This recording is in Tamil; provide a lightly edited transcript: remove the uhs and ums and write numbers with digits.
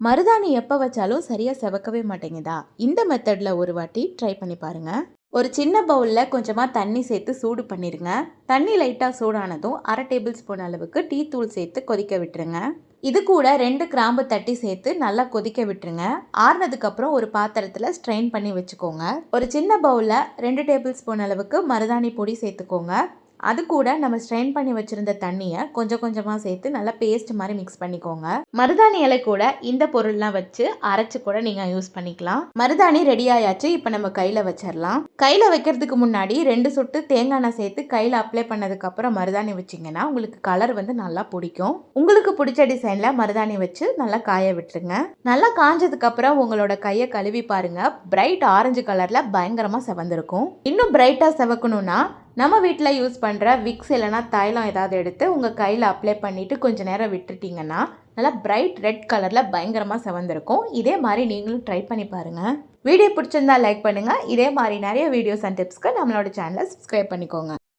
மருதாணி எப்போ வச்சாலும் சரியாக செவக்கவே மாட்டேங்குதா? இந்த மெத்தடில் ஒரு வாட்டி ட்ரை பண்ணி பாருங்கள். ஒரு சின்ன பவுலில் கொஞ்சமாக தண்ணி சேர்த்து சூடு பண்ணிடுங்க. தண்ணி லைட்டாக சூடானதும் 1/2 டேபிள் ஸ்பூன் அளவுக்கு டீ தூள் சேர்த்து கொதிக்க விட்டுருங்க. இது கூட 2 கிராம்பு தட்டி சேர்த்து நல்லா கொதிக்க விட்டுருங்க. ஆறுனதுக்கப்புறம் ஒரு பாத்திரத்தில் ஸ்ட்ரெயின் பண்ணி வச்சுக்கோங்க. ஒரு சின்ன பவுலில் 2 டேபிள் ஸ்பூன் அளவுக்கு மருதாணி பொடி சேர்த்துக்கோங்க. அது கூட நம்ம ஸ்ட்ரெயின் பண்ணி வச்சுருந்த தண்ணியை கொஞ்சம் கொஞ்சமாக சேர்த்து நல்லா பேஸ்ட் மாதிரி மிக்ஸ் பண்ணிக்கோங்க. மருதாணி இலை கூட இந்த பொருள்லாம் வச்சு அரைச்சு கூட நீங்கள் யூஸ் பண்ணிக்கலாம். மருதாணி ரெடி ஆயாச்சு. இப்போ நம்ம கையில் வச்சிடலாம். கையில் வைக்கிறதுக்கு முன்னாடி 2 சொட்டு தேங்காய் எண்ணெய் சேர்த்து கையில் அப்ளை பண்ணதுக்கப்புறம் மருதாணி வச்சிங்கன்னா உங்களுக்கு கலர் வந்து நல்லா பிடிக்கும். உங்களுக்கு பிடிச்ச டிசைனில் மருதாணி வச்சு நல்லா காய விட்டுருங்க. நல்லா காஞ்சதுக்கப்புறம் உங்களோட கையை கழுவி பாருங்க. பிரைட் ஆரஞ்சு கலரில் பயங்கரமாக செவந்திருக்கும். இன்னும் பிரைட்டாக செவக்கணும்னா நம்ம வீட்டில் யூஸ் பண்ணுற விக்ஸ் இல்லைனா தைலம் ஏதாவது எடுத்து உங்கள் கையில் அப்ளை பண்ணிவிட்டு கொஞ்சம் நேரம் விட்டுட்டிங்கன்னா நல்லா பிரைட் ரெட் கலரில் பயங்கரமாக செவந்திருக்கும். இதே மாதிரி நீங்களும் ட்ரை பண்ணி பாருங்கள். வீடியோ பிடிச்சிருந்தா லைக் பண்ணுங்கள். இதே மாதிரி நிறைய வீடியோஸ் அண்ட் டிப்ஸ்க்கு நம்மளோட சேனலை சப்ஸ்கிரைப் பண்ணிக்கோங்க.